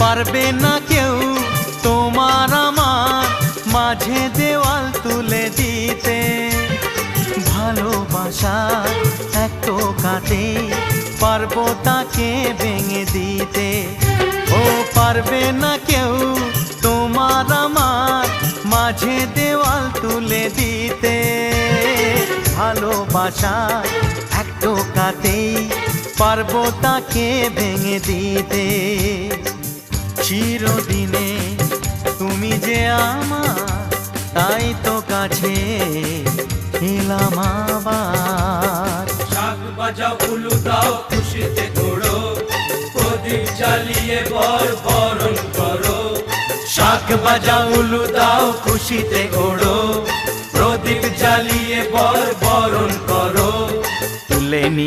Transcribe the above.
পারবে না কেউ তোমার আমার মাঝে দেওয়াল তুলে দিতে। ভালোবাসা এক টোকাতে পারবো তাকে ভেঙে দিতে। ও পারবে না কেউ তোমার আমার মাঝে দেওয়াল তুলে দিতে। ভালোবাসা এক টোকাতেই পারবো তাকে ভেঙে দিতে। চিরদিনে তুমি যে আমার, তাই তো কাছে এলাম আবার। শাক বাজাও উলু দাও খুশিতে ঘোড়ো, প্রদীপ জ্বালিয়ে বরণ করো। শাক বাজাও উলু দাও খুশিতে ঘোড়ো, প্রদীপ জ্বালিয়ে বরণ করো। তুলে নি